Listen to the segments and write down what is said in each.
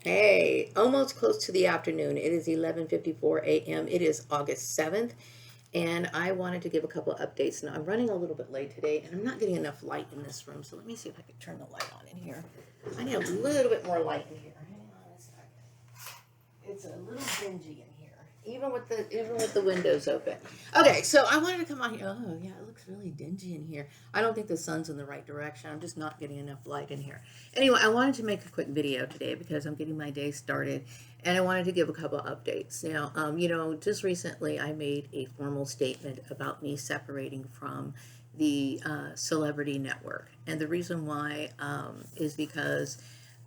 Hey, almost close to the afternoon. It is 11:54 a.m. It is August 7th, and I wanted to give a couple of updates. Now, I'm running a little bit late today, and I'm not getting enough light in this room, so let me see if I can turn the light on in here. I need a little bit more light in here. Hang on a second. It's a little dingy in here, even with the windows open. Okay, so I wanted to come on here. Oh yeah, it looks really dingy in here. I don't think the sun's in the right direction. I'm just not getting enough light in here. Anyway, I wanted to make a quick video today because I'm getting my day started, and I wanted to give a couple updates. Now, just recently I made a formal statement about me separating from the celebrity network, and the reason why is because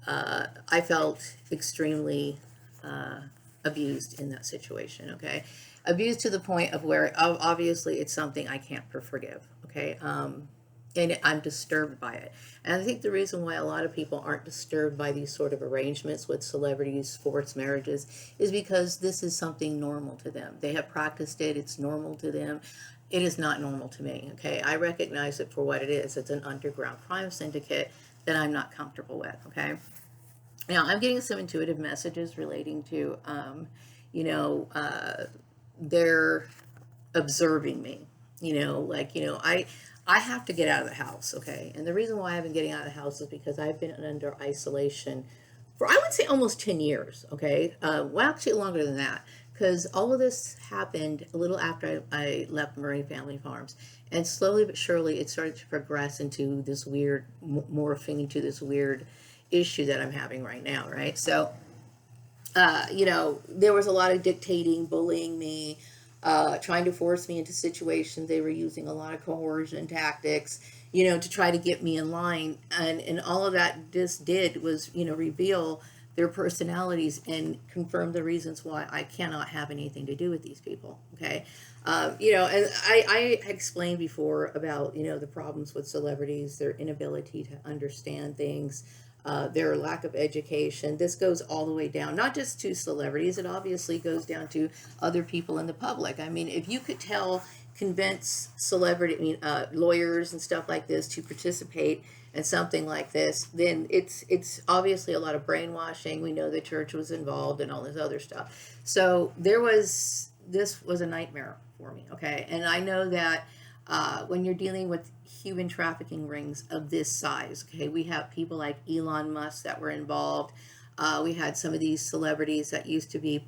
I felt extremely uh, abused in that situation. Okay, abused to the point of where obviously it's something I can't forgive. Okay, and I'm disturbed by it. And I think the reason why a lot of people aren't disturbed by these sort of arrangements with celebrities, forced marriages, is because this is something normal to them. They have practiced it. It's normal to them. It is not normal to me. Okay, I recognize it for what it is. It's an underground crime syndicate that I'm not comfortable with. Okay. Now, I'm getting some intuitive messages relating to, you know, uh, they're observing me. I have to get out of the house, okay? And the reason why I've been getting out of the house is because I've been under isolation for, I would say, almost 10 years, okay? Well, actually, longer than that, because all of this happened a little after I left Murray Family Farms. And slowly but surely, it started to progress into this weird, morphing into this weird issue that I'm having right now, right? So, there was a lot of dictating, bullying me, trying to force me into situations. They were using a lot of coercion tactics, to try to get me in line. And all of that this did was, reveal their personalities and confirm the reasons why I cannot have anything to do with these people. Okay. And I explained before about, the problems with celebrities, their inability to understand things, their lack of education. This goes all the way down, not just to celebrities, it obviously goes down to other people in the public. I mean, if you could convince lawyers and stuff like this to participate in something like this, then it's obviously a lot of brainwashing. We know the church was involved and all this other stuff. So this was a nightmare for me. Okay, and I know that when you're dealing with human trafficking rings of this size. Okay, we have people like Elon Musk that were involved. We had some of these celebrities that used to be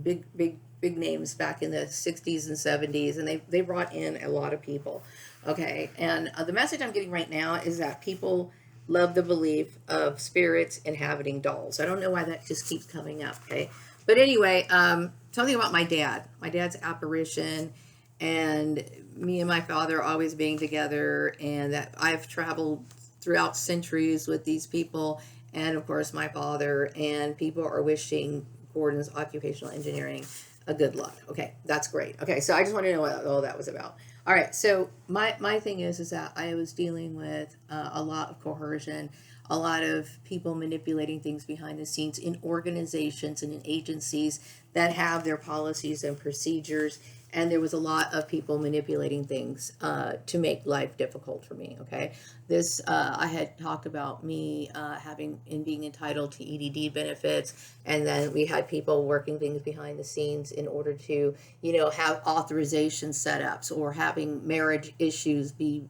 big names back in the 60s and 70s, and they brought in a lot of people. Okay, and the message I'm getting right now is that people love the belief of spirits inhabiting dolls. I don't know why that just keeps coming up. Okay, but anyway, something about my dad. My dad's apparition, and me and my father always being together, and that I've traveled throughout centuries with these people, and of course my father, and people are wishing Gordon's occupational engineering a good luck. Okay, that's great. Okay, so I just want to know what all that was about. All right, so my thing is that I was dealing with a lot of coercion, a lot of people manipulating things behind the scenes in organizations and in agencies that have their policies and procedures, and there was a lot of people manipulating things to make life difficult for me. Okay, this I had talked about me having and being entitled to EDD benefits, and then we had people working things behind the scenes in order to, have authorization setups, or having marriage issues be,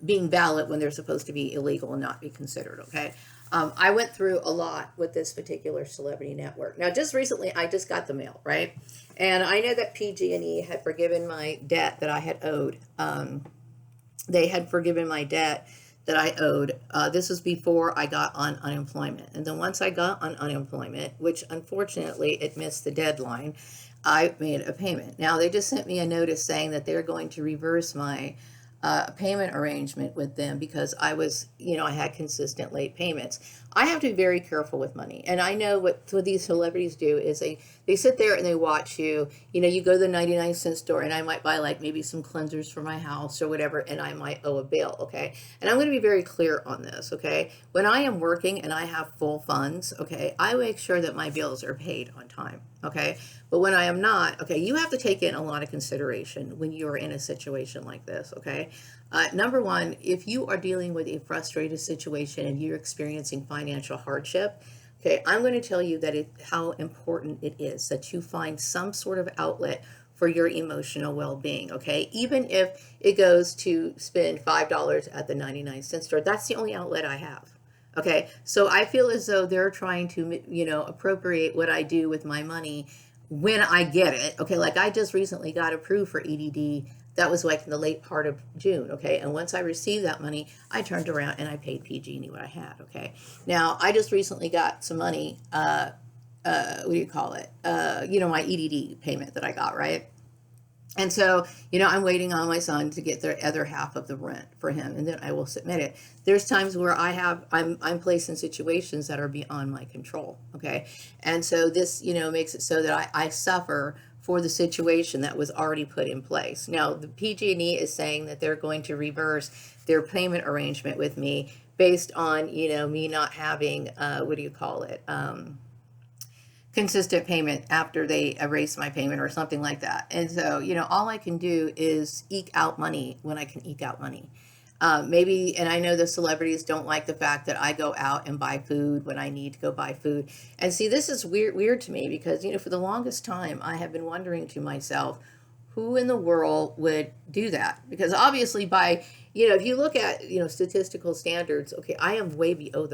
being valid when they're supposed to be illegal and not be considered. Okay. I went through a lot with this particular celebrity network. Now, just recently, I just got the mail, right? And I know that PG&E had forgiven my debt that I had owed. They had forgiven my debt that I owed. This was before I got on unemployment. And then once I got on unemployment, which unfortunately it missed the deadline, I made a payment. Now, they just sent me a notice saying that they're going to reverse my payment arrangement with them because I had consistent late payments. I have to be very careful with money. And I know what these celebrities do is they sit there and they watch you. You go to the 99-cent store, and I might buy like maybe some cleansers for my house or whatever, and I might owe a bill, okay? And I'm going to be very clear on this, okay? When I am working and I have full funds, okay, I make sure that my bills are paid on time, okay? But when I am not, okay, you have to take in a lot of consideration when you're in a situation like this, okay? Number one, if you are dealing with a frustrated situation and you're experiencing financial hardship, Okay, I'm going to tell you that how important it is that you find some sort of outlet for your emotional well-being. Okay, even if it goes to spend $5 at the 99-cent store, that's the only outlet I have. Okay, so I feel as though they're trying to, appropriate what I do with my money when I get it. Okay, like I just recently got approved for EDD. That was like in the late part of June. Okay, and once I received that money, I turned around and I paid PG&E what I had. Okay, now I just recently got some money. What do you call it? My EDD payment that I got, right? And so, I'm waiting on my son to get the other half of the rent for him, and then I will submit it. There's times where I'm placed in situations that are beyond my control. Okay, and so this, makes it so that I suffer for the situation that was already put in place. Now, the PG&E is saying that they're going to reverse their payment arrangement with me based on, me not having, what do you call it? Consistent payment after they erase my payment or something like that. And so, all I can do is eke out money when I can eke out money. Maybe, and I know the celebrities don't like the fact that I go out and buy food when I need to go buy food. And see, this is weird to me because, for the longest time, I have been wondering to myself, who in the world would do that? Because obviously if you look at, statistical standards, okay, I am way below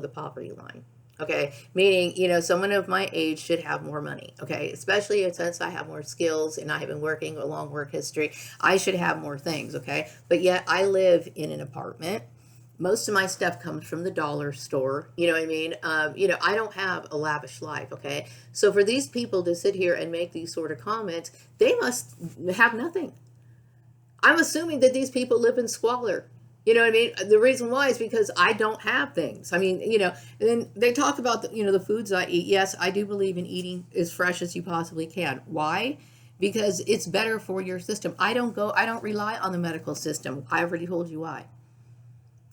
the poverty line. Okay, meaning, someone of my age should have more money. Okay, especially since I have more skills and I have been working a long work history, I should have more things. Okay, but yet I live in an apartment. Most of my stuff comes from the dollar store. You know what I mean? I don't have a lavish life. Okay, so for these people to sit here and make these sort of comments, they must have nothing. I'm assuming that these people live in squalor. You know what I mean? The reason why is because I don't have things. I mean, and then they talk about the foods I eat. Yes, I do believe in eating as fresh as you possibly can. Why? Because it's better for your system. I don't rely on the medical system. I already told you why.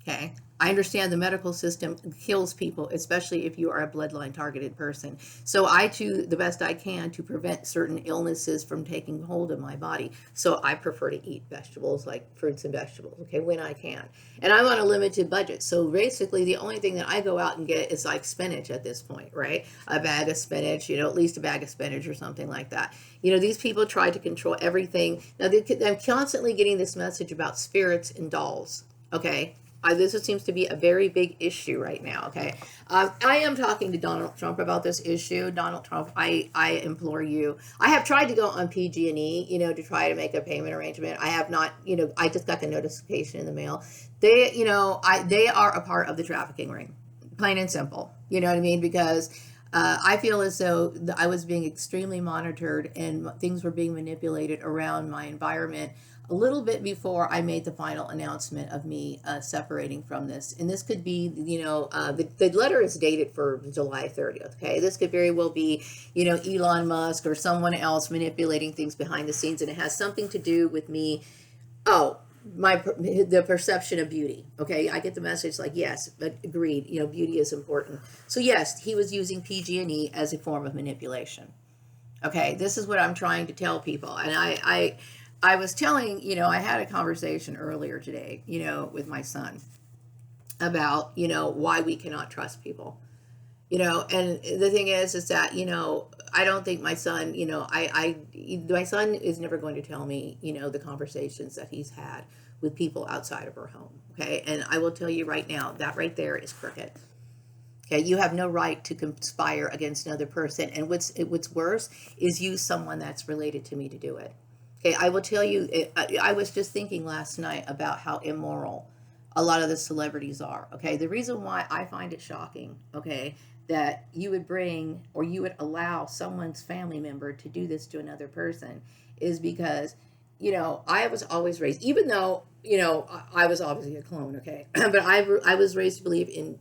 Okay. I understand the medical system kills people, especially if you are a bloodline targeted person. So I do the best I can to prevent certain illnesses from taking hold of my body. So I prefer to eat vegetables, like fruits and vegetables, okay, when I can. And I'm on a limited budget. So basically the only thing that I go out and get is like spinach at this point, right? A bag of spinach, at least a bag of spinach or something like that. These people try to control everything. Now I'm constantly getting this message about spirits and dolls, okay? This seems to be a very big issue right now. Okay, I am talking to Donald Trump about this issue. Donald Trump, I implore you. I have tried to go on PG&E, to try to make a payment arrangement. I have not. I just got the notification in the mail. They are a part of the trafficking ring, plain and simple. You know what I mean? Because I feel as though I was being extremely monitored and things were being manipulated around my environment a little bit before I made the final announcement of me separating from this. And this could be, the letter is dated for July 30th. Okay, this could very well be, Elon Musk or someone else manipulating things behind the scenes, and it has something to do with me. Oh, the perception of beauty. Okay, I get the message like, yes, but agreed. Beauty is important. So yes, he was using PG&E as a form of manipulation. Okay, this is what I'm trying to tell people, and I was telling, I had a conversation earlier today, with my son about, why we cannot trust people, and the thing is that, I don't think my son, my son is never going to tell me, the conversations that he's had with people outside of our home. Okay. And I will tell you right now, that right there is crooked. Okay, you have no right to conspire against another person. And what's worse is use someone that's related to me to do it. Okay, I will tell you, I was just thinking last night about how immoral a lot of the celebrities are. Okay, the reason why I find it shocking, okay, that you would bring or you would allow someone's family member to do this to another person is because, I was always raised, even though, I was obviously a clone, okay, but I was raised to believe in,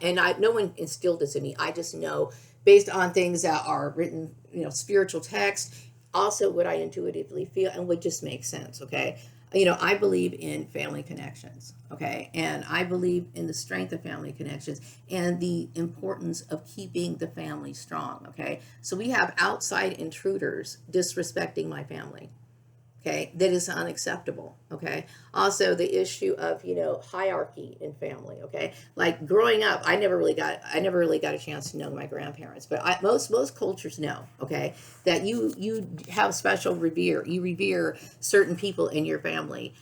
no one instilled this in me. I just know based on things that are written, spiritual text, also what I intuitively feel and what just makes sense, okay? I believe in family connections, okay? And I believe in the strength of family connections and the importance of keeping the family strong, okay? So we have outside intruders disrespecting my family, Okay, that is unacceptable. Okay, also the issue of, you know, hierarchy in family. Okay, like growing up, I never really got a chance to know my grandparents, but most cultures know. Okay, that you have special revere, you revere certain people in your family,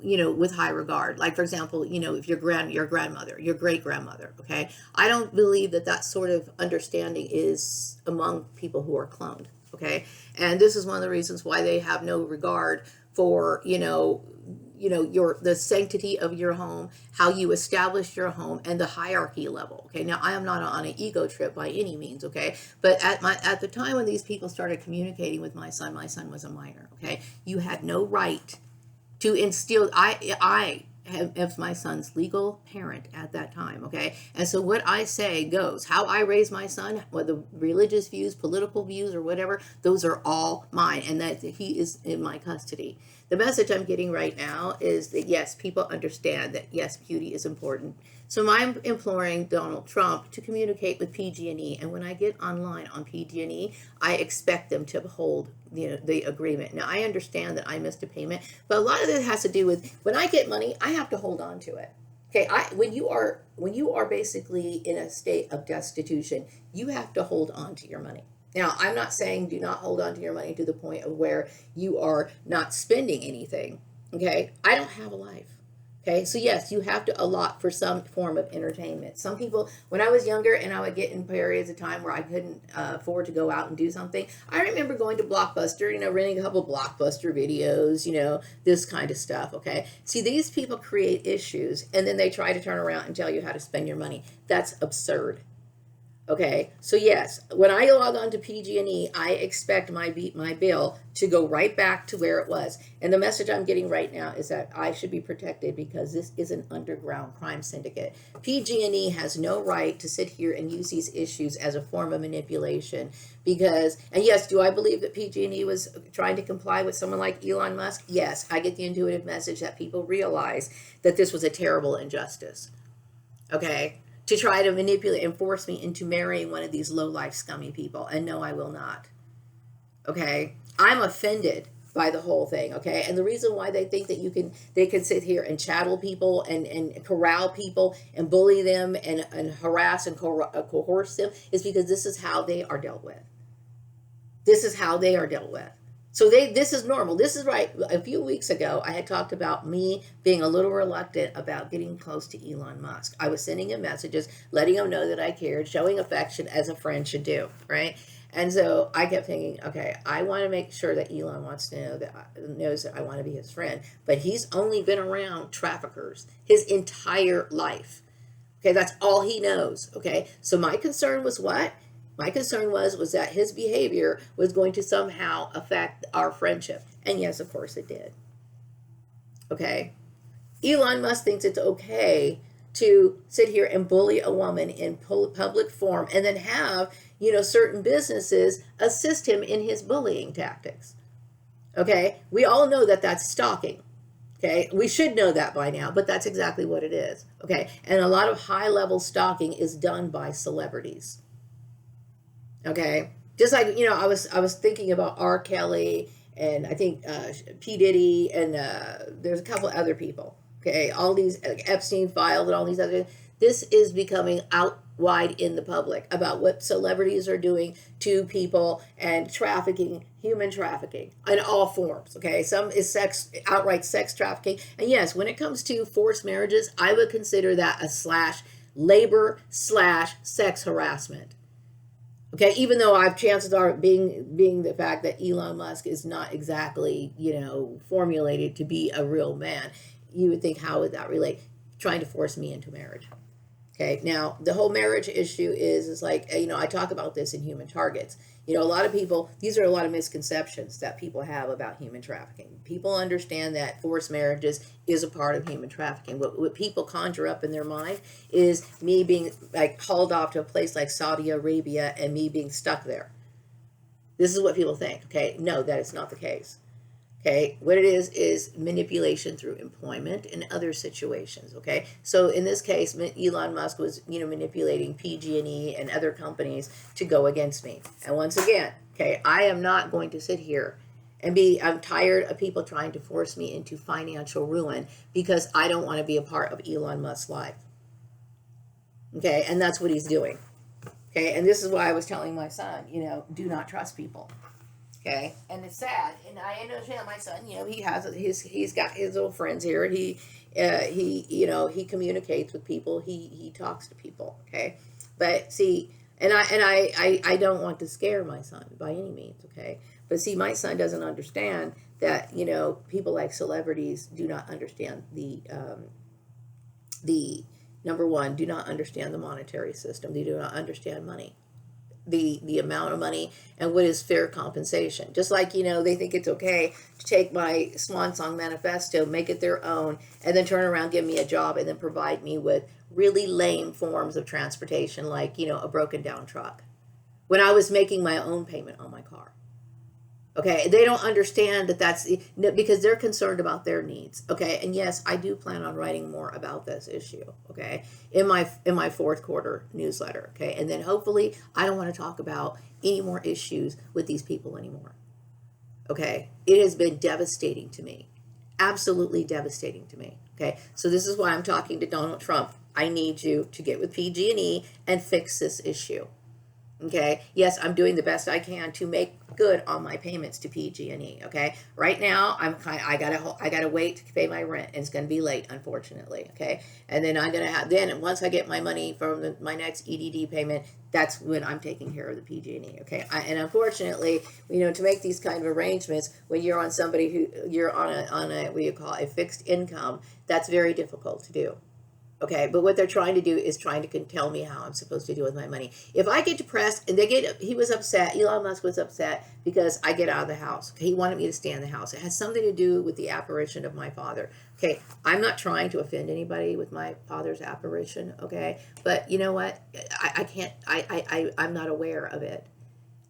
you know, with high regard. Like, for example, you know, if your grandmother, your great grandmother. Okay, I don't believe that that sort of understanding is among people who are cloned. Okay, and this is one of the reasons why they have no regard for, you know, your the sanctity of your home, how you establish your home, and the hierarchy level. Okay, now I am not on an ego trip by any means. Okay, but at the time when these people started communicating with my son was a minor. Okay, you had no right to instill. I as my son's legal parent at that time. Okay, and so what I say goes. How I raise my son, whether religious views, political views, or whatever, those are all mine, and that he is in my custody. The message I'm getting right now is that yes, people understand that yes, beauty is important. So I'm imploring Donald Trump to communicate with PG&E, and when I get online on PG&E, I expect them to uphold, you know, the agreement. Now I understand that I missed a payment, but a lot of it has to do with when I get money, I have to hold on to it. Okay, when you are basically in a state of destitution, you have to hold on to your money. Now, I'm not saying do not hold on to your money to the point of where you are not spending anything. Okay, I don't have a life. Okay, so yes, you have to allot for some form of entertainment. Some people, when I was younger and I would get in periods of time where I couldn't afford to go out and do something, I remember going to Blockbuster, you know, renting a couple Blockbuster videos, you know, this kind of stuff. Okay, see, these people create issues and then they try to turn around and tell you how to spend your money. That's absurd. Okay, so yes, when I log on to PG&E, I expect my bill to go right back to where it was. And the message I'm getting right now is that I should be protected because this is an underground crime syndicate. PG&E has no right to sit here and use these issues as a form of manipulation. Because, and yes, do I believe that PG&E was trying to comply with someone like Elon Musk? Yes, I get the intuitive message that people realize that this was a terrible injustice. Okay, to try to manipulate and force me into marrying one of these low life scummy people. And no, I will not. Okay, I'm offended by the whole thing. Okay, and the reason why they can sit here and chattel people and corral people and bully them and harass and coerce them is because this is how they are dealt with. This is how they are dealt with. So this is normal. This is right. A few weeks ago, I had talked about me being a little reluctant about getting close to Elon Musk. I was sending him messages, letting him know that I cared, showing affection as a friend should do, right? And so I kept thinking, okay, I want to make sure that Elon wants to know knows that I want to be his friend. But he's only been around traffickers his entire life. Okay, that's all he knows. Okay, so my concern was what? My concern was that his behavior was going to somehow affect our friendship. And yes, of course it did. Okay. Elon Musk thinks it's okay to sit here and bully a woman in public form and then have, you know, certain businesses assist him in his bullying tactics. Okay. We all know that that's stalking. Okay, we should know that by now, but that's exactly what it is. Okay, and a lot of high level stalking is done by celebrities. Okay, just like, you know, I was thinking about R. Kelly and I think P. Diddy and there's a couple other people. Okay, all these like Epstein files and all these other. This is becoming out wide in the public about what celebrities are doing to people and trafficking, human trafficking in all forms. Okay, some is sex, outright sex trafficking, and yes, when it comes to forced marriages, I would consider that a slash labor slash sex harassment. Okay, even though I've chances are being the fact that Elon Musk is not exactly, you know, formulated to be a real man, you would think how would that relate? Trying to force me into marriage. Okay, now the whole marriage issue is like, you know, I talk about this in Human Targets. You know, a lot of people, these are a lot of misconceptions that people have about human trafficking. People understand that forced marriages is a part of human trafficking. What people conjure up in their mind is me being like hauled off to a place like Saudi Arabia and me being stuck there. This is what people think. Okay, no, that is not the case. Okay, what it is manipulation through employment and other situations. Okay, so in this case, Elon Musk was, you know, manipulating PG&E and other companies to go against me. And once again, okay, I am not going to sit here I'm tired of people trying to force me into financial ruin because I don't want to be a part of Elon Musk's life. Okay, and that's what he's doing. Okay, and this is why I was telling my son, do not trust people. Okay, and it's sad, and I understand my son. He's got his little friends here, and he communicates with people. He talks to people. Okay, but see, and I don't want to scare my son by any means. Okay, but see, my son doesn't understand that people like celebrities do not understand the number one, do not understand the monetary system. They do not understand money, the amount of money, and what is fair compensation. Just like, they think it's okay to take my Swan Song manifesto, make it their own, and then turn around, give me a job, and then provide me with really lame forms of transportation, like, a broken down truck, when I was making my own payment on my car. Okay, they don't understand that's because they're concerned about their needs. Okay, and yes, I do plan on writing more about this issue. Okay, in my fourth quarter newsletter. Okay, and then hopefully I don't want to talk about any more issues with these people anymore. Okay, it has been devastating to me, absolutely devastating to me. Okay, so this is why I'm talking to Donald Trump. I need you to get with PG&E and fix this issue. Okay. Yes, I'm doing the best I can to make good on my payments to PG&E. Okay. Right now, I gotta wait to pay my rent, and it's gonna be late, unfortunately. Okay. And then once I get my money from my next EDD payment, that's when I'm taking care of the PG&E. Okay. And unfortunately, to make these kind of arrangements when you're on you're on a what do you call a fixed income, that's very difficult to do. Okay, but what they're trying to do is trying to tell me how I'm supposed to deal with my money. If I get depressed, and he was upset, Elon Musk was upset because I get out of the house. Okay, he wanted me to stay in the house. It has something to do with the apparition of my father. Okay, I'm not trying to offend anybody with my father's apparition. Okay, but you know what? I can't. I'm not aware of it.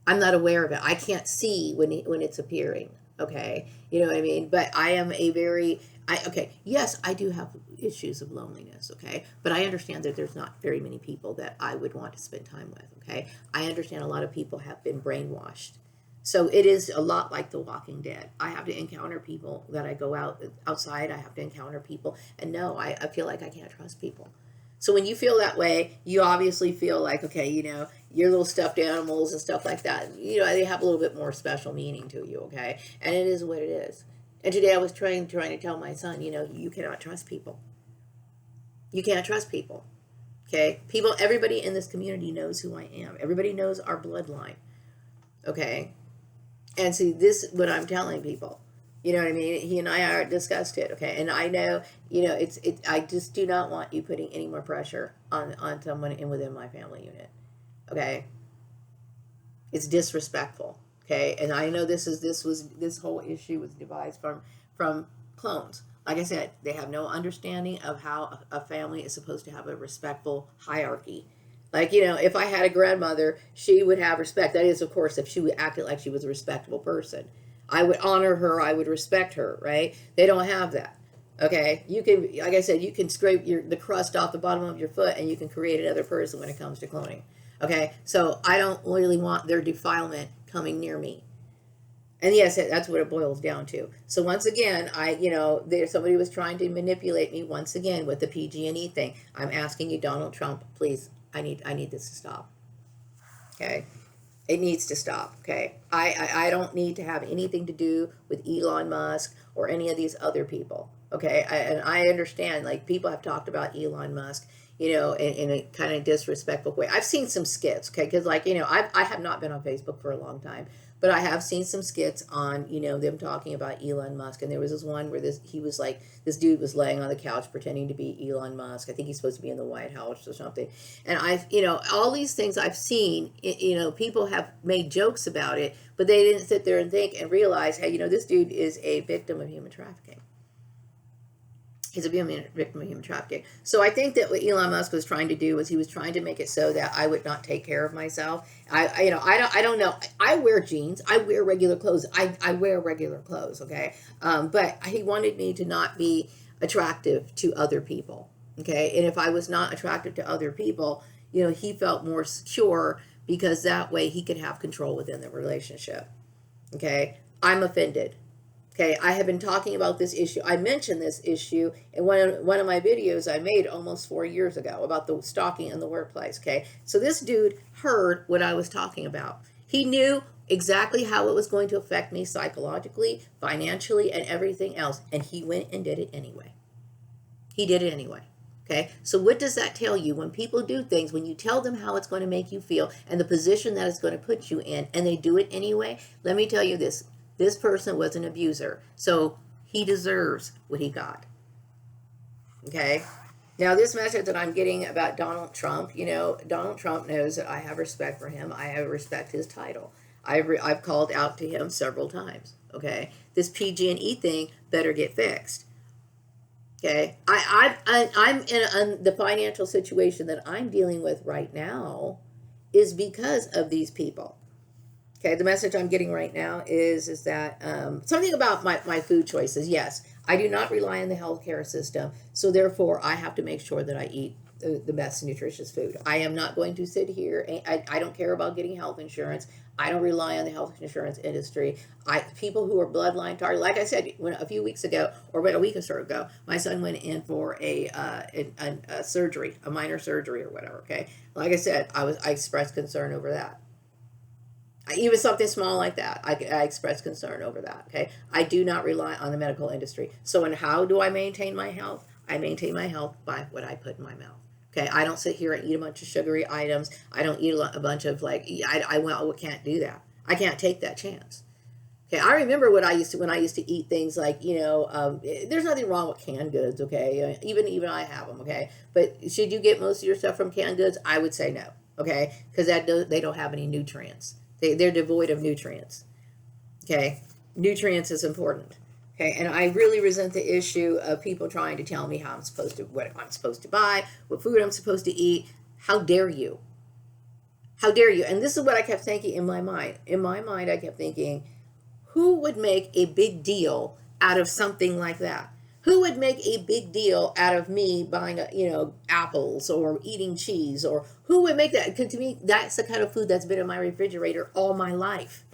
I'm not aware of it. I can't see when it's appearing. Okay, you know what I mean? But I am yes, I do have issues of loneliness, okay? But I understand that there's not very many people that I would want to spend time with, okay? I understand a lot of people have been brainwashed. So it is a lot like The Walking Dead. I have to encounter people that I go outside. I have to encounter people. And no, I feel like I can't trust people. So when you feel that way, you obviously feel like, okay, your little stuffed animals and stuff like that, they have a little bit more special meaning to you, okay? And it is what it is. And today I was trying to tell my son, you cannot trust people. You can't trust people. Okay? Everybody in this community knows who I am. Everybody knows our bloodline. Okay? And see, this is what I'm telling people. You know what I mean? He and I discussed it, okay? And I know, I just do not want you putting any more pressure on someone within my family unit. Okay? It's disrespectful. Okay, and I know this whole issue was devised from clones. Like I said, they have no understanding of how a family is supposed to have a respectful hierarchy. Like, if I had a grandmother, she would have respect. That is, of course, if she acted like she was a respectable person. I would honor her. I would respect her, right? They don't have that. Okay, you can, like I said, you can scrape the crust off the bottom of your foot, and you can create another person when it comes to cloning. Okay, so I don't really want their defilement coming near me. And yes, that's what it boils down to. So once again, somebody was trying to manipulate me once again with the PG&E thing. I'm asking you, Donald Trump, please, I need this to stop. Okay, it needs to stop. Okay, I don't need to have anything to do with Elon Musk or any of these other people. Okay, and I understand, like, people have talked about Elon Musk, in a kind of disrespectful way. I've seen some skits, okay, because, like, I have not been on Facebook for a long time, but I have seen some skits on, them talking about Elon Musk. And there was this one where this dude was laying on the couch pretending to be Elon Musk. I think he's supposed to be in the White House or something. And all these things I've seen, people have made jokes about it, but they didn't sit there and think and realize, hey, this dude is a victim of human trafficking. He's a victim of human trafficking. So I think that what Elon Musk was trying to do was he was trying to make it so that I would not take care of myself. I don't know. I wear jeans. I wear regular clothes. I wear regular clothes. Okay. But he wanted me to not be attractive to other people. Okay. And if I was not attractive to other people, he felt more secure because that way he could have control within the relationship. Okay. I'm offended. Okay, I have been talking about this issue. I mentioned this issue in one of my videos I made almost 4 years ago about the stalking in the workplace. Okay, so this dude heard what I was talking about. He knew exactly how it was going to affect me psychologically, financially, and everything else, and he went and did it anyway. He did it anyway. Okay, so what does that tell you? When people do things, when you tell them how it's going to make you feel and the position that it's going to put you in, and they do it anyway, let me tell you this. This person was an abuser, so he deserves what he got. Okay? Now, this message that I'm getting about Donald Trump, Donald Trump knows that I have respect for him. I have respect his title. I've called out to him several times. Okay? This PG&E thing better get fixed. Okay? I'm in the financial situation that I'm dealing with right now is because of these people. Okay, the message I'm getting right now is that something about my food choices. Yes, I do not rely on the healthcare system, so therefore I have to make sure that I eat the best nutritious food. I am not going to sit here. I don't care about getting health insurance. I don't rely on the health insurance industry. People who are bloodline target, like I said, a few weeks ago or a week or so ago, my son went in for a surgery, a minor surgery or whatever. Okay, like I said, I expressed concern over that. Even something small like that, I express concern over that. Okay, I do not rely on the medical industry. So, and how do I maintain my health? I maintain my health by what I put in my mouth. Okay, I don't sit here and eat a bunch of sugary items. I don't eat a bunch of I can't do that. I can't take that chance. Okay, I remember when I used to eat things like there's nothing wrong with canned goods. Okay, even I have them. Okay, but should you get most of your stuff from canned goods? I would say no. Okay, because they don't have any nutrients. They're devoid of nutrients. Okay, nutrients is important. Okay, and I really resent the issue of people trying to tell me what I'm supposed to buy, what food I'm supposed to eat. How dare you? How dare you? And this is what I kept thinking in my mind. In my mind, I kept thinking, who would make a big deal out of something like that? Who would make a big deal out of me buying, apples or eating cheese? Or who would make that? Because to me, that's the kind of food that's been in my refrigerator all my life.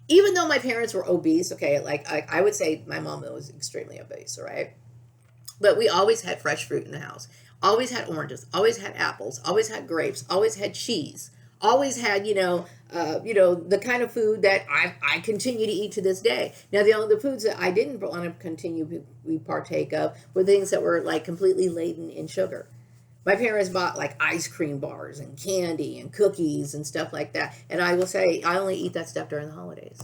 Even though my parents were obese, okay, like I would say my mom was extremely obese, right? But we always had fresh fruit in the house. Always had oranges. Always had apples. Always had grapes. Always had cheese. Always had, the kind of food that I continue to eat to this day. Now, the foods that I didn't want to continue we partake of were things that were like completely laden in sugar. My parents bought like ice cream bars and candy and cookies and stuff like that. And I will say I only eat that stuff during the holidays.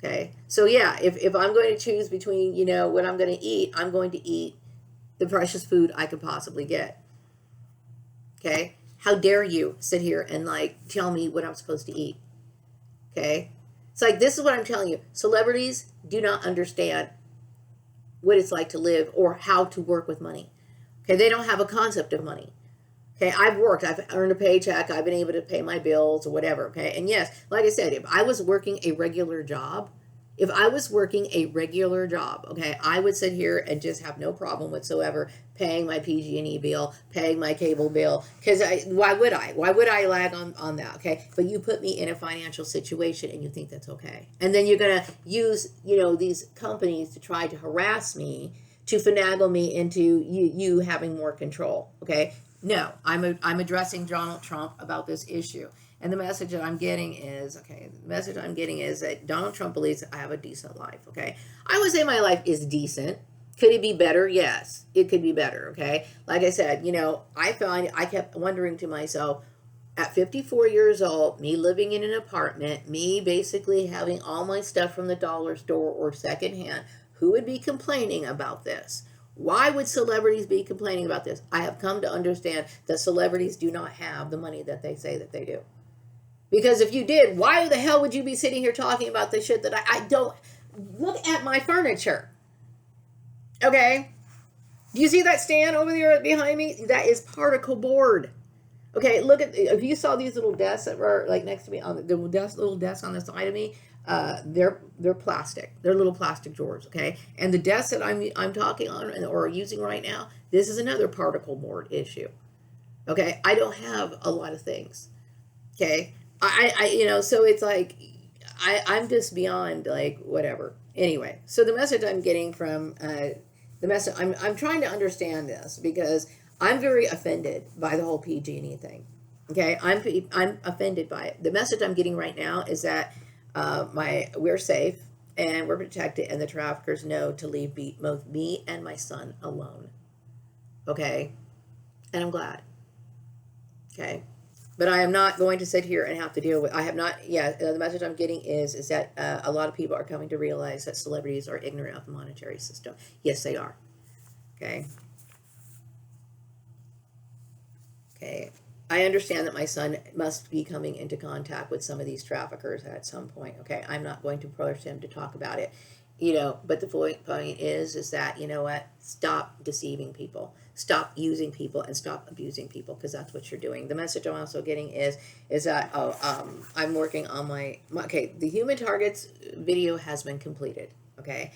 Okay. So yeah, if I'm going to choose between, what I'm going to eat, I'm going to eat the precious food I could possibly get. Okay. How dare you sit here and tell me what I'm supposed to eat? Okay. It's like, this is what I'm telling you. Celebrities do not understand what it's like to live or how to work with money. Okay. They don't have a concept of money. Okay. I've worked, I've earned a paycheck. I've been able to pay my bills or whatever. Okay. And yes, like I said, if I was working a regular job, okay, I would sit here and just have no problem whatsoever paying my PG&E bill, paying my cable bill, because why would I? Why would I lag on that, okay? But you put me in a financial situation and you think that's okay. And then you're going to use, these companies to try to harass me, to finagle me into you having more control, okay? No, I'm addressing Donald Trump about this issue. And the message that I'm getting is, that Donald Trump believes that I have a decent life, okay? I would say my life is decent. Could it be better? Yes, it could be better, okay? Like I said, I kept wondering to myself, at 54 years old, me living in an apartment, me basically having all my stuff from the dollar store or secondhand, who would be complaining about this? Why would celebrities be complaining about this? I have come to understand that celebrities do not have the money that they say that they do. Because if you did, why the hell would you be sitting here talking about the shit that I don't... Look at my furniture. Okay? Do you see that stand over there behind me? That is particle board. Okay, look at... If you saw these little desks that were next to me, on the little desk on the side of me, they're plastic. They're little plastic drawers, okay? And the desk that I'm talking on or using right now, this is another particle board issue. Okay? I don't have a lot of things. Okay? So it's like, I'm just beyond like whatever. Anyway, so the message I'm getting from the message I'm trying to understand this because I'm very offended by the whole PG&E thing. Okay, I'm offended by it. The message I'm getting right now is that we're safe and we're protected, and the traffickers know to leave both me and my son alone. Okay, and I'm glad. Okay, but I am not going to sit here and have to deal with. I have not. Yeah, the message I'm getting is that a lot of people are coming to realize that celebrities are ignorant of the monetary system. Yes, they are. Okay. Okay. I understand that my son must be coming into contact with some of these traffickers at some point. Okay. I'm not going to push him to talk about it, but the point is that, you know what? Stop deceiving people. Stop using people and stop abusing people because that's what you're doing. The message I'm also getting is that I'm working on okay, the human targets video has been completed. Okay.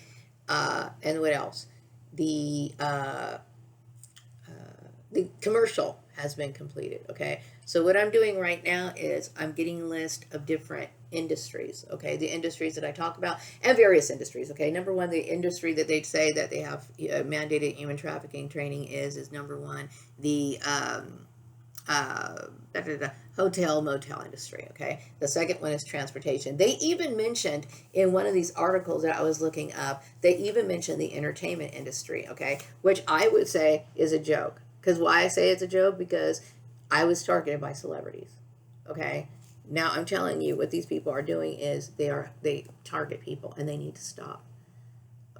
And what else? The the commercial has been completed. Okay, so what I'm doing right now is I'm getting a list of different industries. Okay, the industries that I talk about and various industries. Okay, number one, the industry that they say that they have mandated human trafficking training is number one the da, da, da, hotel motel industry. Okay, the second one is transportation. They even mentioned in one of these articles that I was looking up, they even mentioned the entertainment industry. Okay, which I would say is a joke. Because why I say it's a joke, because I was targeted by celebrities. Okay, now I'm telling you what these people are doing is they target people and they need to stop.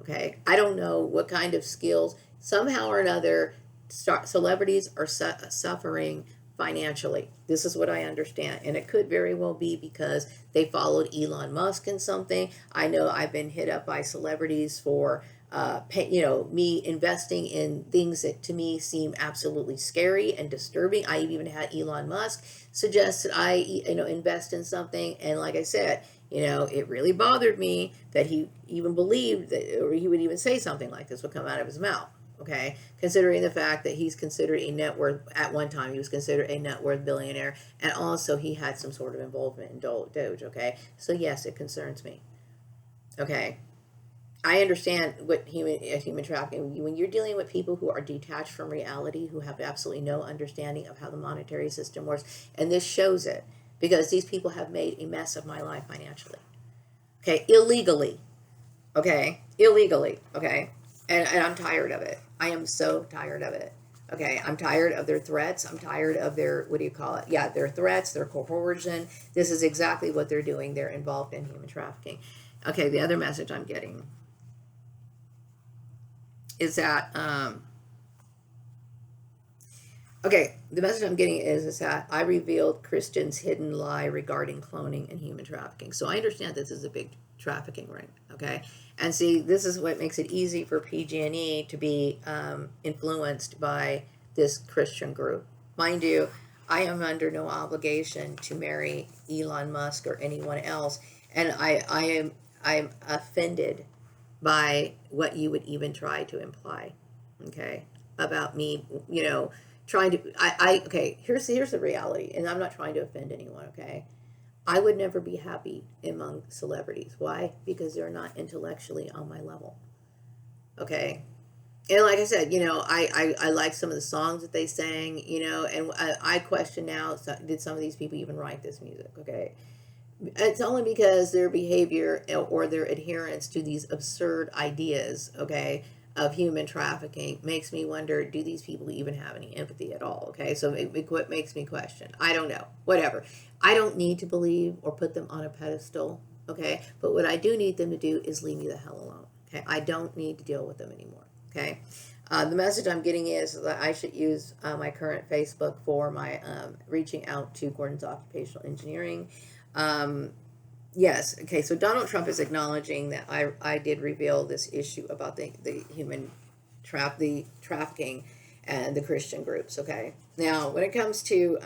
Okay, I don't know what kind of skills, somehow or another, celebrities are suffering financially. This is what I understand, and it could very well be because they followed Elon Musk in something. I know I've been hit up by celebrities for me investing in things that to me seem absolutely scary and disturbing. I even had Elon Musk suggest that I invest in something, and like I said, it really bothered me that he even believed that, or he would even say something like this would come out of his mouth. Okay, considering the fact that he's considered a net worth, at one time he was considered a net worth billionaire, and also he had some sort of involvement in Doge. Okay, so yes, it concerns me. Okay, I understand what human trafficking. When you're dealing with people who are detached from reality, who have absolutely no understanding of how the monetary system works, and this shows it because these people have made a mess of my life financially. Okay, illegally. Okay, illegally. Okay, and I'm tired of it. I am so tired of it. Okay, I'm tired of their threats. I'm tired of their, what do you call it? Yeah, their threats, their coercion. This is exactly what they're doing. They're involved in human trafficking. Okay, the other message I'm getting is that okay, the message I'm getting is that I revealed Christian's hidden lie regarding cloning and human trafficking. So I understand this is a big trafficking ring. Okay, and see, this is what makes it easy for PG&E to be influenced by this Christian group. Mind you, I am under no obligation to marry Elon Musk or anyone else, and I'm offended by what you would even try to imply, okay, about me, trying to, okay, here's the reality, and I'm not trying to offend anyone, okay? I would never be happy among celebrities. Why? Because they're not intellectually on my level, okay? And like I said, I like some of the songs that they sang, and I question now, did some of these people even write this music, okay? It's only because their behavior or their adherence to these absurd ideas, okay, of human trafficking makes me wonder, do these people even have any empathy at all? Okay, so it makes me question. I don't know. Whatever. I don't need to believe or put them on a pedestal, okay? But what I do need them to do is leave me the hell alone, okay? I don't need to deal with them anymore, okay? The message I'm getting is that I should use my current Facebook for my reaching out to Gordon's Occupational Engineering. Yes, okay, so Donald Trump is acknowledging that I did reveal this issue about the the trafficking and the Christian groups, okay? Now, when it comes to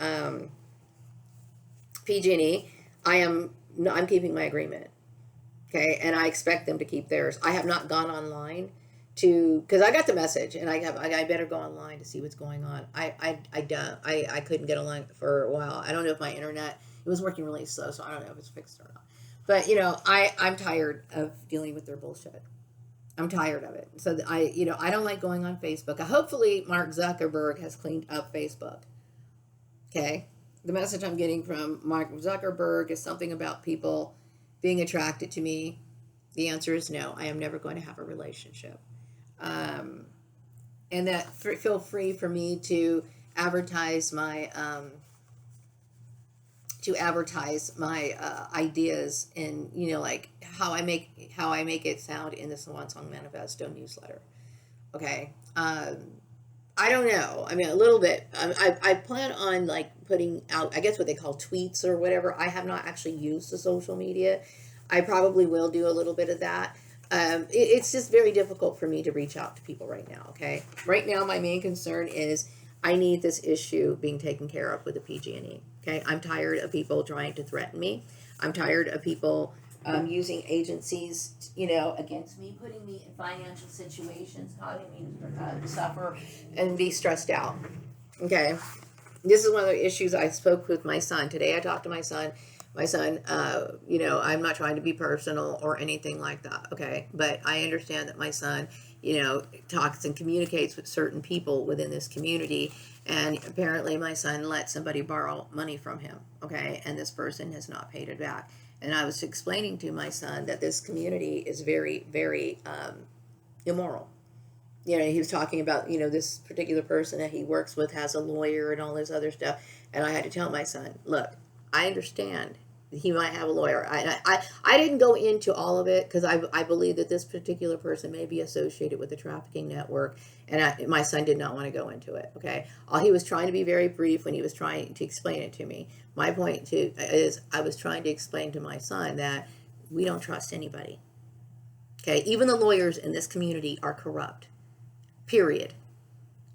PG&E, I'm keeping my agreement, okay? And I expect them to keep theirs. I have not gone online because I got the message, and I better go online to see what's going on. I couldn't get online for a while. I don't know if my internet, it was working really slow, so I don't know if it's fixed or not. But I'm tired of dealing with their bullshit. I'm tired of it. So I don't like going on Facebook. Hopefully Mark Zuckerberg has cleaned up Facebook. Okay. The message I'm getting from Mark Zuckerberg is something about people being attracted to me. The answer is no. I am never going to have a relationship. Um, and that feel free for me advertise my ideas, and like how I make it sound in the Swan Song Manifesto newsletter. Okay. I don't know. I mean, a little bit. I plan on like putting out, I guess, what they call tweets or whatever. I have not actually used the social media. I probably will do a little bit of that. It's just very difficult for me to reach out to people right now. Okay, right now my main concern is I need this issue being taken care of with the PG&E. Okay, I'm tired of people trying to threaten me. I'm tired of people using agencies, against me, putting me in financial situations, causing me to suffer and be stressed out. Okay, this is one of the issues. I spoke with my son today. I talked to my son. My son, I'm not trying to be personal or anything like that. Okay, but I understand that my son, talks and communicates with certain people within this community, and apparently my son let somebody borrow money from him. Okay, and this person has not paid it back. And I was explaining to my son that this community is very, very immoral. He was talking about, this particular person that he works with has a lawyer and all this other stuff. And I had to tell my son, look, I understand he might have a lawyer. I didn't go into all of it because I believe that this particular person may be associated with the trafficking network. And my son did not want to go into it. Okay. He was trying to be very brief when he was trying to explain it to me. My point is I was trying to explain to my son that we don't trust anybody. Okay. Even the lawyers in this community are corrupt. Period.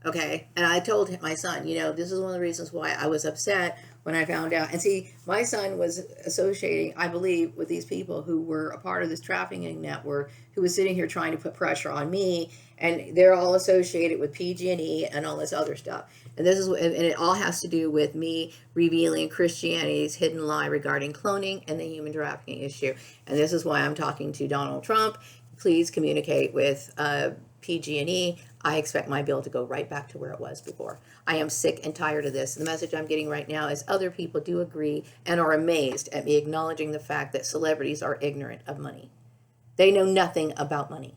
Okay. And I told my son, this is one of the reasons why I was upset when I found out. And see, my son was associating, I believe, with these people who were a part of this trafficking network, who was sitting here trying to put pressure on me. And they're all associated with PG&E and all this other stuff. And it all has to do with me revealing Christianity's hidden lie regarding cloning and the human trafficking issue. And this is why I'm talking to Donald Trump. Please communicate with PG&E. I expect my bill to go right back to where it was before. I am sick and tired of this. The message I'm getting right now is other people do agree and are amazed at me acknowledging the fact that celebrities are ignorant of money. They know nothing about money.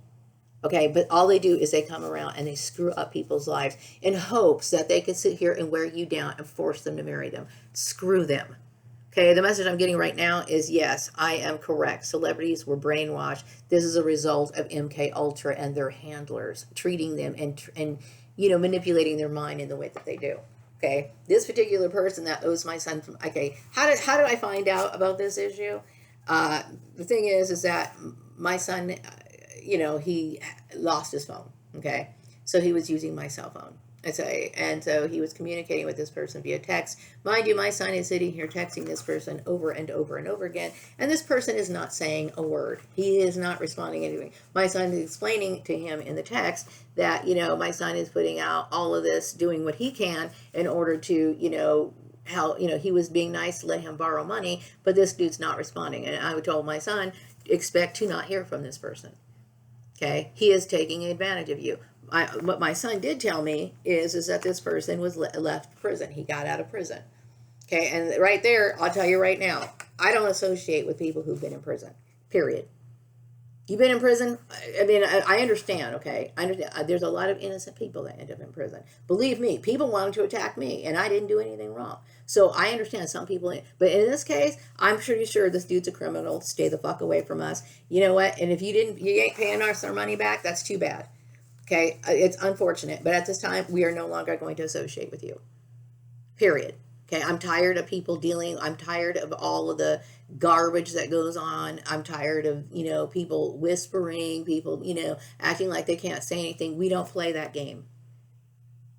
Okay, but all they do is they come around and they screw up people's lives in hopes that they can sit here and wear you down and force them to marry them. Screw them. Okay, the message I'm getting right now is yes, I am correct. Celebrities were brainwashed. This is a result of MK Ultra and their handlers treating them and manipulating their mind in the way that they do. Okay, this particular person that owes my son from. Okay, how did I find out about this issue? The thing is that my son, he lost his phone. Okay, so he was using my cell phone. And so he was communicating with this person via text. Mind you, my son is sitting here texting this person over and over and over again, and this person is not saying a word. He is not responding anything. My son is explaining to him in the text that, my son is putting out all of this, doing what he can in order to, how, he was being nice to let him borrow money, but this dude's not responding. And I told my son, expect to not hear from this person. Okay? He is taking advantage of you. What my son did tell me is that this person was left prison. He got out of prison. Okay, and right there, I'll tell you right now, I don't associate with people who've been in prison. Period. You've been in prison? I mean, I understand, okay? I understand. There's a lot of innocent people that end up in prison. Believe me, people wanted to attack me, and I didn't do anything wrong. So I understand some people, but in this case, I'm pretty sure this dude's a criminal. Stay the fuck away from us. You know what? And if you ain't paying us our money back, that's too bad. Okay, it's unfortunate, but at this time, we are no longer going to associate with you. Period. Okay, I'm tired of people I'm tired of all of the garbage that goes on. I'm tired of, people whispering, people, acting like they can't say anything. We don't play that game.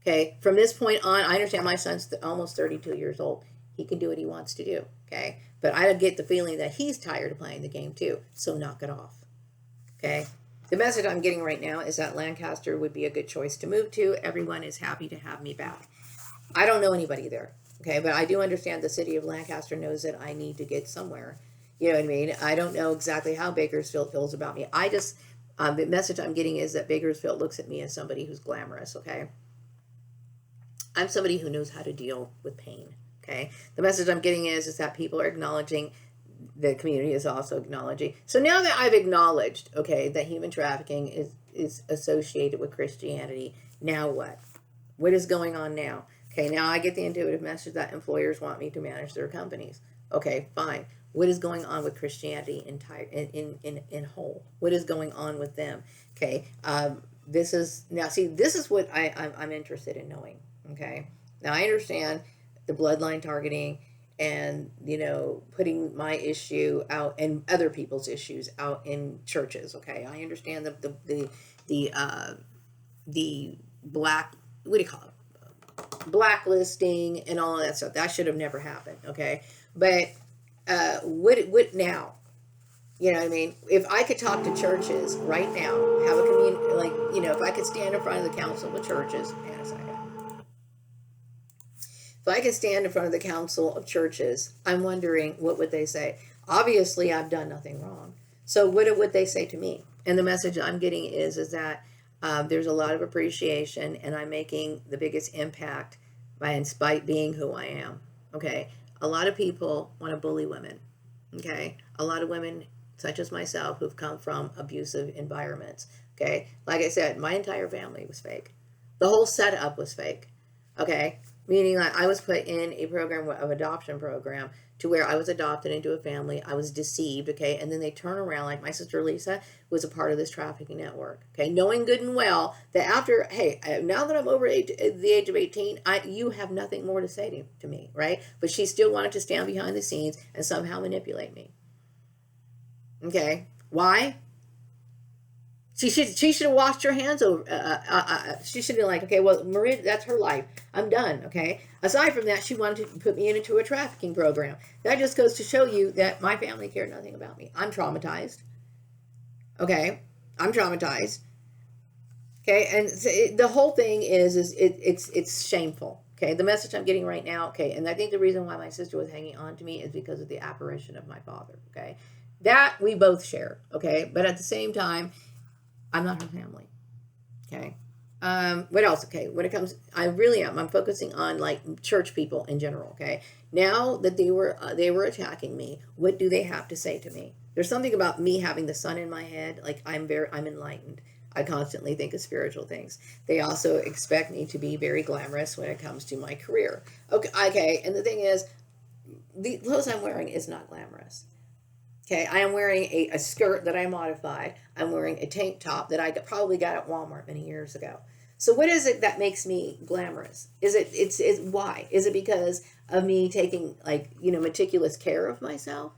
Okay, from this point on, I understand my son's almost 32 years old. He can do what he wants to do. Okay, but I get the feeling that he's tired of playing the game too, so knock it off. Okay. The message I'm getting right now is that Lancaster would be a good choice to move to. Everyone is happy to have me back. I don't know anybody there, okay? But I do understand the city of Lancaster knows that I need to get somewhere. You know what I mean? I don't know exactly how Bakersfield feels about me. I just, the message I'm getting is that Bakersfield looks at me as somebody who's glamorous, okay? I'm somebody who knows how to deal with pain, okay? The message I'm getting is that people are acknowledging, the community is also acknowledging. So now that I've acknowledged, okay, that human trafficking is associated with Christianity, now what? What is going on now? Okay, now I get the intuitive message that employers want me to manage their companies. Okay, fine. What is going on with Christianity in whole? What is going on with them? Okay, this is now. See, this is what I'm interested in knowing. Okay, now I understand the bloodline targeting and putting my issue out and other people's issues out in churches. Okay, I understand the black, what do you call it, blacklisting and all of that stuff. That should have never happened. Okay, but what now? You know what I mean? If I could talk to churches right now, have a community, like, if I could stand in front of the council of churches, hang on a second. If I could stand in front of the council of churches, I'm wondering, what would they say? Obviously, I've done nothing wrong. So what would they say to me? And the message I'm getting is that there's a lot of appreciation, and I'm making the biggest impact in spite being who I am. Okay, a lot of people want to bully women. Okay, a lot of women, such as myself, who've come from abusive environments. Okay, like I said, my entire family was fake. The whole setup was fake. Okay, meaning that I was put in a program of adoption program to where I was adopted into a family. I was deceived, okay, and then they turn around, like my sister Lisa was a part of this trafficking network, okay, knowing good and well that after, hey, now that I'm over the age of 18, you have nothing more to say to me, right? But she still wanted to stand behind the scenes and somehow manipulate me. Okay, why? She should have washed her hands over. She should have been like, okay, well, Maria, that's her life. I'm done. Okay. Aside from that, she wanted to put me into a trafficking program. That just goes to show you that my family cared nothing about me. I'm traumatized. Okay, I'm traumatized. Okay, and the whole thing is it's shameful. Okay, the message I'm getting right now. Okay, and I think the reason why my sister was hanging on to me is because of the apparition of my father. Okay, that we both share. Okay, but at the same time, I'm not her family. Okay. What else? Okay. When it comes, I really am. I'm focusing on like church people in general. Okay. Now that they were attacking me, what do they have to say to me? There's something about me having the sun in my head. Like I'm enlightened. I constantly think of spiritual things. They also expect me to be very glamorous when it comes to my career. Okay. Okay. And the thing is, the clothes I'm wearing is not glamorous. Okay, I am wearing a skirt that I modified. I'm wearing a tank top that I probably got at Walmart many years ago. So what is it that makes me glamorous? Is it's why? Is it because of me taking meticulous care of myself?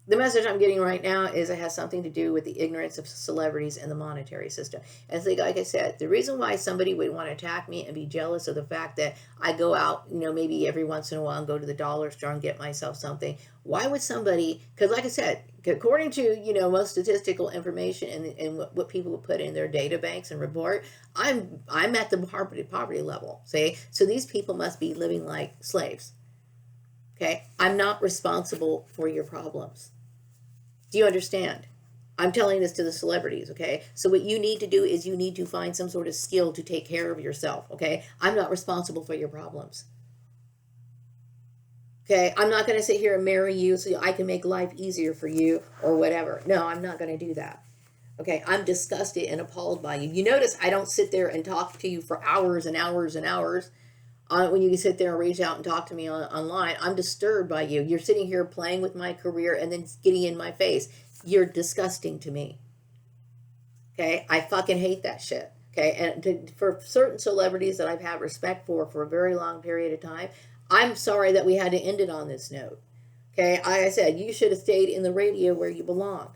The message I'm getting right now is it has something to do with the ignorance of celebrities and the monetary system. And so, like I said, the reason why somebody would want to attack me and be jealous of the fact that I go out, maybe every once in a while and go to the dollar store and get myself something. Why would somebody, because like I said, according to, most statistical information and what people would put in their data banks and report, I'm at the poverty level, see? So these people must be living like slaves. Okay? I'm not responsible for your problems. Do you understand? I'm telling this to the celebrities, okay? So what you need to do is you need to find some sort of skill to take care of yourself, okay? I'm not responsible for your problems. Okay, I'm not going to sit here and marry you so I can make life easier for you or whatever. No, I'm not going to do that. Okay, I'm disgusted and appalled by you. You notice I don't sit there and talk to you for hours and hours and hours. When you sit there and reach out and talk to me online, I'm disturbed by you. You're sitting here playing with my career and then getting in my face. You're disgusting to me. Okay, I fucking hate that shit. Okay, and for certain celebrities that I've had respect for a very long period of time, I'm sorry that we had to end it on this note. Okay, like I said, you should have stayed in the radio where you belong.